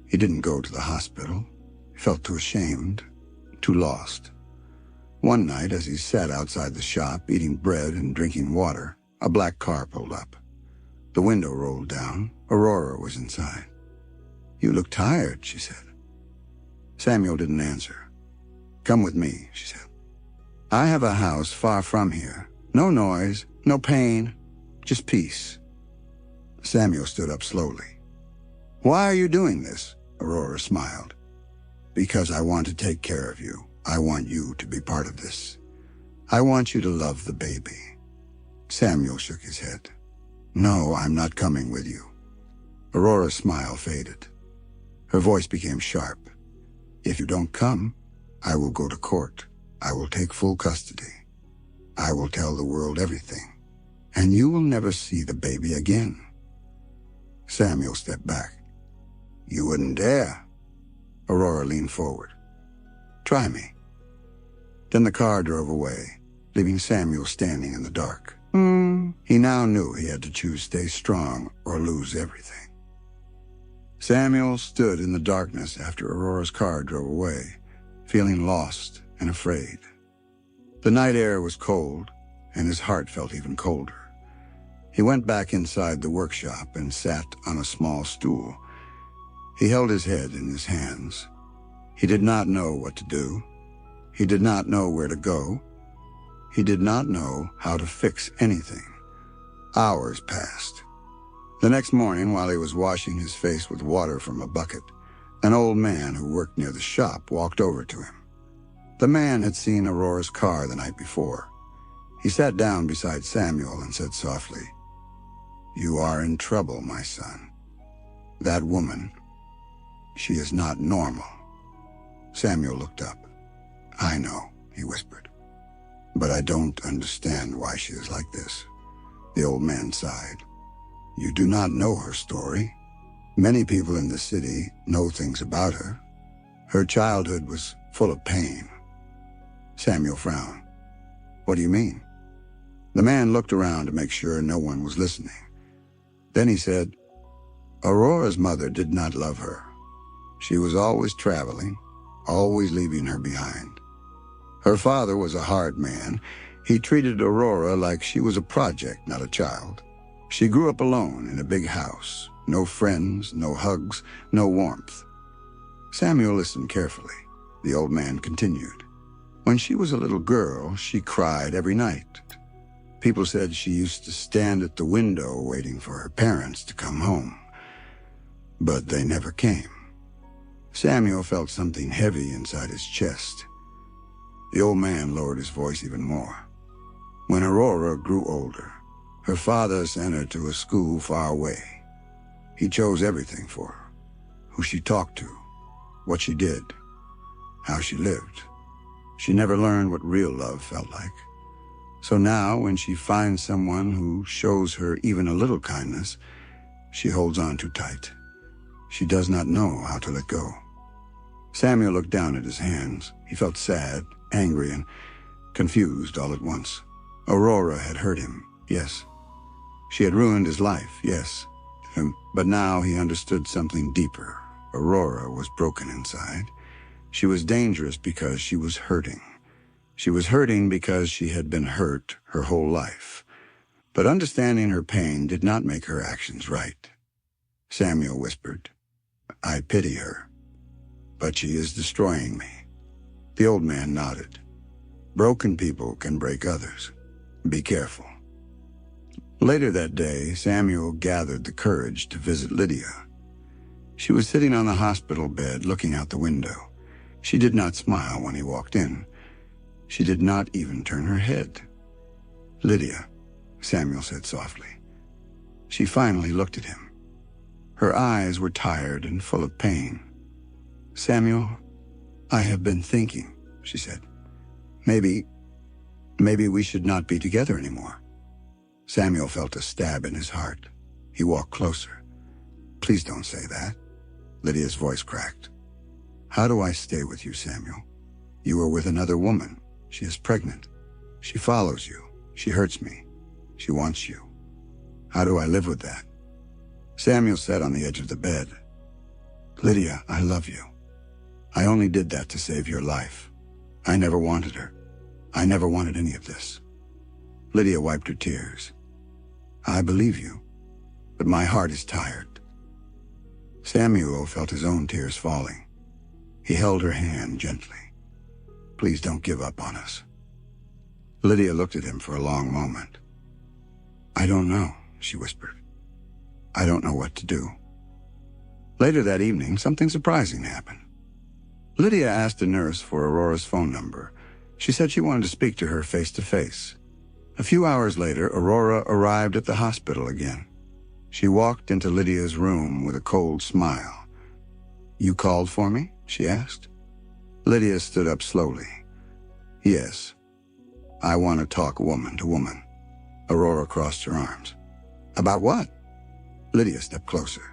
S1: He didn't go to the hospital. He felt too ashamed, too lost. One night, as he sat outside the shop, eating bread and drinking water, a black car pulled up. The window rolled down. Aurora was inside. "You look tired," she said. Samuel didn't answer. "Come with me," she said. "I have a house far from here. No noise, no pain, just peace." Samuel stood up slowly. "Why are you doing this?" Aurora smiled. "Because I want to take care of you. I want you to be part of this. I want you to love the baby." Samuel shook his head. "No, I'm not coming with you." Aurora's smile faded. Her voice became sharp. "If you don't come, I will go to court. I will take full custody. I will tell the world everything, and you will never see the baby again." Samuel stepped back. "You wouldn't dare." Aurora leaned forward. "Try me." Then the car drove away, leaving Samuel standing in the dark. He now knew he had to choose stay strong or lose everything. Samuel stood in the darkness after Aurora's car drove away, feeling lost and afraid. The night air was cold, and his heart felt even colder. He went back inside the workshop and sat on a small stool. He held his head in his hands. He did not know what to do. He did not know where to go. He did not know how to fix anything. Hours passed. The next morning, while he was washing his face with water from a bucket, an old man who worked near the shop walked over to him. The man had seen Aurora's car the night before. He sat down beside Samuel and said softly, "You are in trouble, my son. That woman, she is not normal." Samuel looked up. "I know," he whispered. "But I don't understand why she is like this." The old man sighed. "You do not know her story. Many people in the city know things about her. Her childhood was full of pain." Samuel frowned. "What do you mean?" The man looked around to make sure no one was listening. Then he said, "Aurora's mother did not love her. She was always traveling, always leaving her behind. Her father was a hard man. He treated Aurora like she was a project, not a child. She grew up alone in a big house. No friends, no hugs, no warmth." Samuel listened carefully. The old man continued. "When she was a little girl, she cried every night. People said she used to stand at the window waiting for her parents to come home. but they never came. Samuel felt something heavy inside his chest. The old man lowered his voice even more. When Aurora grew older, her father sent her to a school far away. He chose everything for her: who she talked to, what she did, how she lived. She never learned what real love felt like. So now, when she finds someone who shows her even a little kindness, she holds on too tight. She does not know how to let go. Samuel looked down at his hands. He felt sad, angry, and confused all at once. Aurora had hurt him, yes. She had ruined his life, yes. But now he understood something deeper. Aurora was broken inside. She was dangerous because she was hurting. She was hurting because she had been hurt her whole life. But understanding her pain did not make her actions right. Samuel whispered, "I pity her, but she is destroying me." The old man nodded. "Broken people can break others. Be careful." Later that day, Samuel gathered the courage to visit Lydia. She was sitting on the hospital bed looking out the window. She did not smile when he walked in. She did not even turn her head. "Lydia," Samuel said softly. She finally looked at him. Her eyes were tired and full of pain. "Samuel, I have been thinking," she said. Maybe we should not be together anymore." Samuel felt a stab in his heart. He walked closer. "Please don't say that." Lydia's voice cracked. "How do I stay with you, Samuel? You are with another woman. She is pregnant. She follows you. She hurts me. She wants you. How do I live with that?" Samuel sat on the edge of the bed. "Lydia, I love you. I only did that to save your life. I never wanted her. I never wanted any of this." Lydia wiped her tears. "I believe you, but my heart is tired." Samuel felt his own tears falling. He held her hand gently. "Please don't give up on us." Lydia looked at him for a long moment. "I don't know," she whispered. "I don't know what to do." Later that evening, something surprising happened. Lydia asked a nurse for Aurora's phone number. She said she wanted to speak to her face to face. A few hours later, Aurora arrived at the hospital again. She walked into Lydia's room with a cold smile. "You called for me?" she asked. Lydia stood up slowly. "Yes. I want to talk woman to woman." Aurora crossed her arms. "About what?" Lydia stepped closer.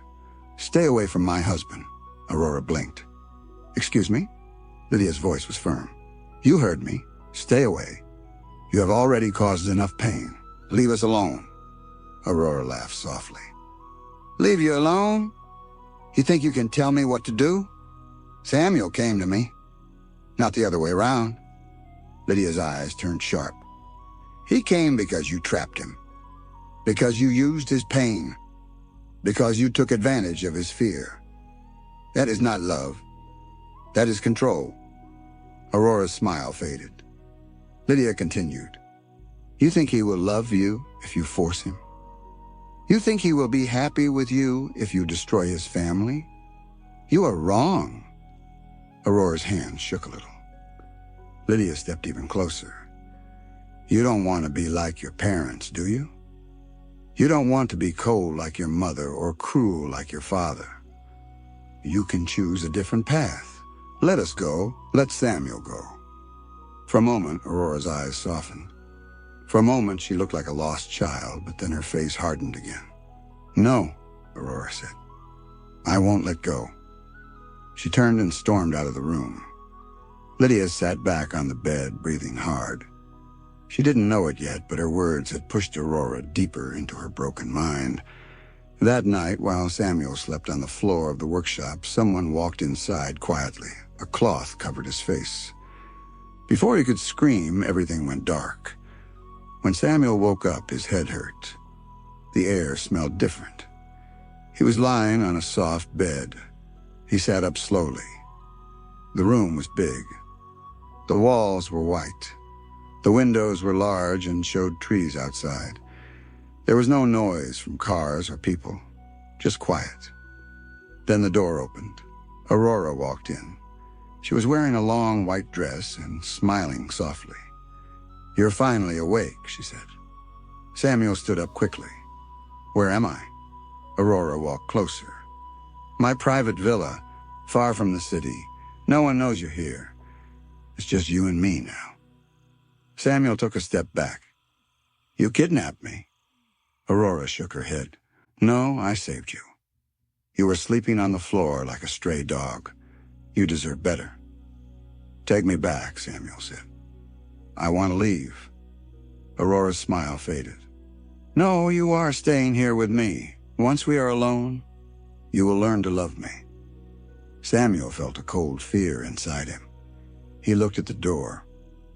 S1: "Stay away from my husband." Aurora blinked. "Excuse me?" Lydia's voice was firm. "You heard me. Stay away. You have already caused enough pain. Leave us alone." Aurora laughed softly. "Leave you alone? You think you can tell me what to do? Samuel came to me, not the other way around." Lydia's eyes turned sharp. "He came because you trapped him, because you used his pain, because you took advantage of his fear. That is not love. That is control." Aurora's smile faded. Lydia continued. "You think he will love you if you force him? You think he will be happy with you if you destroy his family? You are wrong." Aurora's hands shook a little. Lydia stepped even closer. "You don't want to be like your parents, do you? You don't want to be cold like your mother or cruel like your father. You can choose a different path. Let us go. Let Samuel go." For a moment, Aurora's eyes softened. For a moment, she looked like a lost child, but then her face hardened again. "No," Aurora said. "I won't let go." She turned and stormed out of the room. Lydia sat back on the bed, breathing hard. She didn't know it yet, but her words had pushed Aurora deeper into her broken mind. That night, while Samuel slept on the floor of the workshop, someone walked inside quietly. A cloth covered his face. Before he could scream, everything went dark. When Samuel woke up, his head hurt. The air smelled different. He was lying on a soft bed. He sat up slowly. The room was big. The walls were white. The windows were large and showed trees outside. There was no noise from cars or people, just quiet. Then the door opened. Aurora walked in. She was wearing a long white dress and smiling softly. "You're finally awake," she said. Samuel stood up quickly. "Where am I?" Aurora walked closer. "My private villa, far from the city. No one knows you're here. It's just you and me now." Samuel took a step back. "You kidnapped me." Aurora shook her head. "No, I saved you. You were sleeping on the floor like a stray dog. You deserve better." "Take me back," Samuel said. "I want to leave." Aurora's smile faded. "No, you are staying here with me. Once we are alone, you will learn to love me." Samuel felt a cold fear inside him. He looked at the door.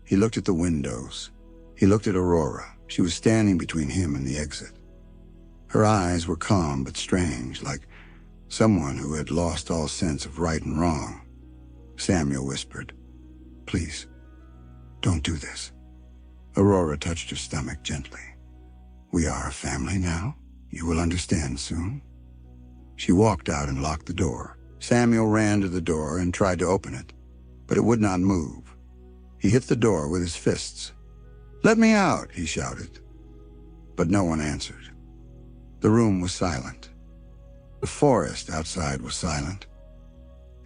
S1: He looked at the windows. He looked at Aurora. She was standing between him and the exit. Her eyes were calm but strange, like someone who had lost all sense of right and wrong. Samuel whispered, "Please, don't do this." Aurora touched her stomach gently. "We are a family now. You will understand soon." She walked out and locked the door. Samuel ran to the door and tried to open it, but it would not move. He hit the door with his fists. "Let me out," he shouted. But no one answered. The room was silent. The forest outside was silent.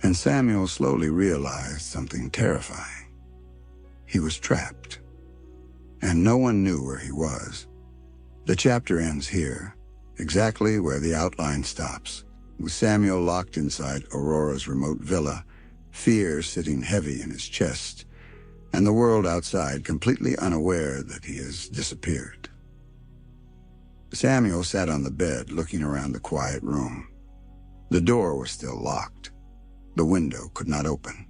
S1: And Samuel slowly realized something terrifying. He was trapped. And no one knew where he was. The chapter ends here, exactly where the outline stops, with Samuel locked inside Aurora's remote villa, fear sitting heavy in his chest, and the world outside completely unaware that he has disappeared. Samuel sat on the bed, looking around the quiet room. The door was still locked. The window could not open.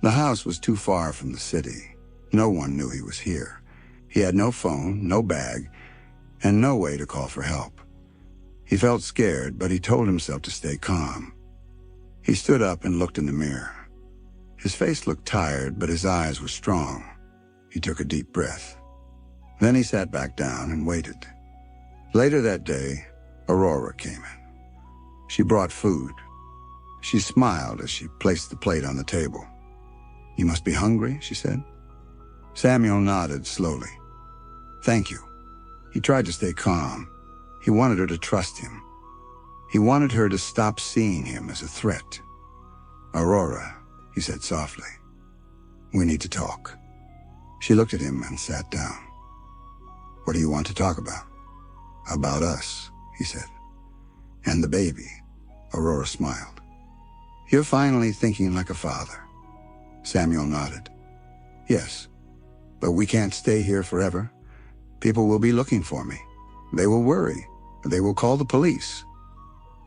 S1: The house was too far from the city. No one knew he was here. He had no phone, no bag, and no way to call for help. He felt scared, but he told himself to stay calm. He stood up and looked in the mirror. His face looked tired, but his eyes were strong. He took a deep breath. Then he sat back down and waited. Later that day, Aurora came in. She brought food. She smiled as she placed the plate on the table. "You must be hungry," she said. Samuel nodded slowly. "Thank you." He tried to stay calm. He wanted her to trust him. He wanted her to stop seeing him as a threat. "Aurora," he said softly, "we need to talk." She looked at him and sat down. "What do you want to talk about?" "About us," he said. "And the baby." Aurora smiled. "You're finally thinking like a father." Samuel nodded. "Yes, but we can't stay here forever. People will be looking for me. They will worry. They will call the police."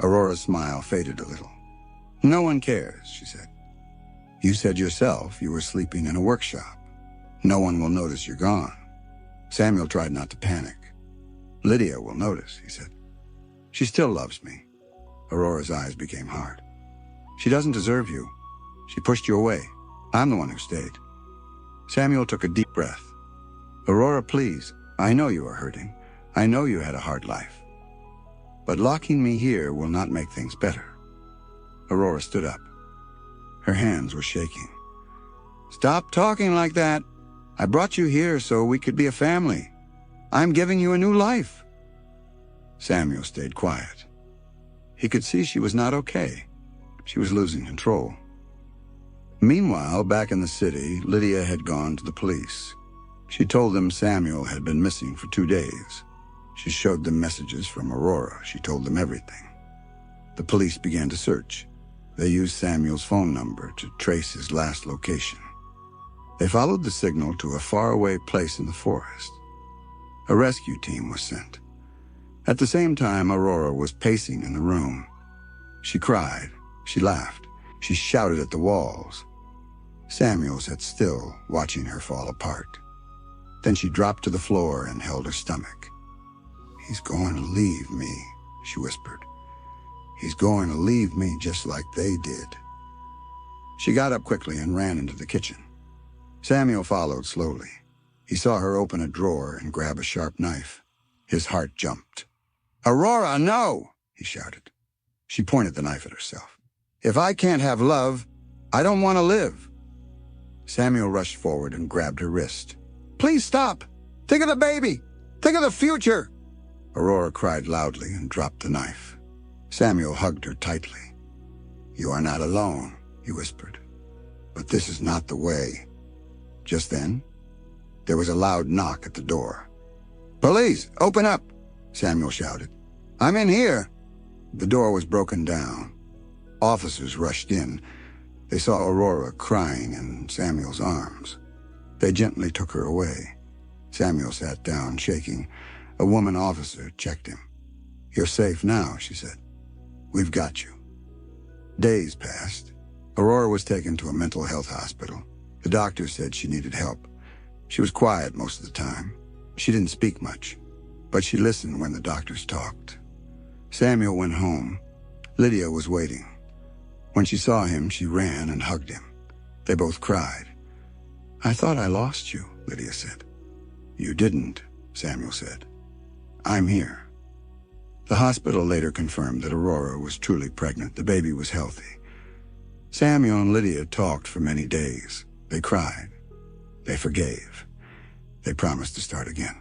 S1: Aurora's smile faded a little. "No one cares," she said. "You said yourself you were sleeping in a workshop. No one will notice you're gone." Samuel tried not to panic. "Lydia will notice," he said. "She still loves me." Aurora's eyes became hard. "She doesn't deserve you. She pushed you away. I'm the one who stayed." Samuel took a deep breath. "Aurora, please, I know you are hurting. I know you had a hard life. But locking me here will not make things better." Aurora stood up. Her hands were shaking. "Stop talking like that. I brought you here so we could be a family. I'm giving you a new life." Samuel stayed quiet. He could see she was not okay. She was losing control. Meanwhile, back in the city, Lydia had gone to the police. She told them Samuel had been missing for 2 days. She showed them messages from Aurora. She told them everything. The police began to search. They used Samuel's phone number to trace his last location. They followed the signal to a faraway place in the forest. A rescue team was sent. At the same time, Aurora was pacing in the room. She cried. She laughed. She shouted at the walls. Samuel sat still, watching her fall apart. Then she dropped to the floor and held her stomach. "He's going to leave me," she whispered. "He's going to leave me just like they did." She got up quickly and ran into the kitchen. Samuel followed slowly. He saw her open a drawer and grab a sharp knife. His heart jumped. "Aurora, no!" he shouted. She pointed the knife at herself. "If I can't have love, I don't want to live." Samuel rushed forward and grabbed her wrist. "Please stop! Think of the baby! Think of the future!" Aurora cried loudly and dropped the knife. Samuel hugged her tightly. "You are not alone," he whispered. "But this is not the way." Just then, there was a loud knock at the door. "Police, open up!" Samuel shouted. "I'm in here." The door was broken down. Officers rushed in. They saw Aurora crying in Samuel's arms. They gently took her away. Samuel sat down, shaking. A woman officer checked him. "You're safe now," she said. "We've got you." Days passed. Aurora was taken to a mental health hospital. The doctor said she needed help. She was quiet most of the time. She didn't speak much, but she listened when the doctors talked. Samuel went home. Lydia was waiting. When she saw him, she ran and hugged him. They both cried. "I thought I lost you," Lydia said. "You didn't," Samuel said. "I'm here." The hospital later confirmed that Aurora was truly pregnant. The baby was healthy. Samuel and Lydia talked for many days. They cried. They forgave. They promised to start again.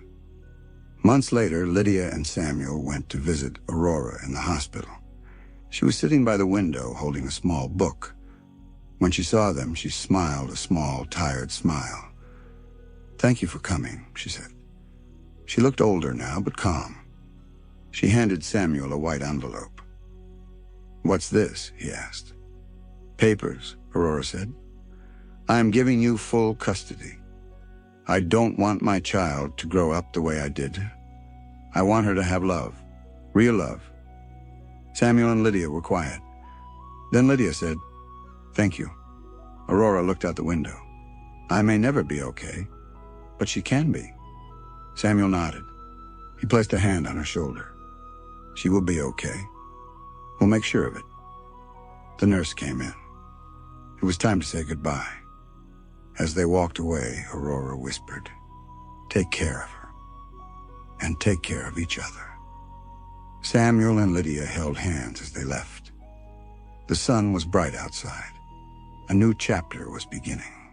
S1: Months later, Lydia and Samuel went to visit Aurora in the hospital. She was sitting by the window holding a small book. When she saw them, she smiled a small, tired smile. "Thank you for coming," she said. She looked older now, but calm. She handed Samuel a white envelope. "What's this?" he asked. "Papers," Aurora said. "I am giving you full custody. I don't want my child to grow up the way I did. I want her to have love, real love." Samuel and Lydia were quiet. Then Lydia said, "Thank you." Aurora looked out the window. "I may never be okay, but she can be." Samuel nodded. He placed a hand on her shoulder. "She will be okay. We'll make sure of it." The nurse came in. It was time to say goodbye. As they walked away, Aurora whispered, "Take care of her, and take care of each other." Samuel and Lydia held hands as they left. The sun was bright outside. A new chapter was beginning.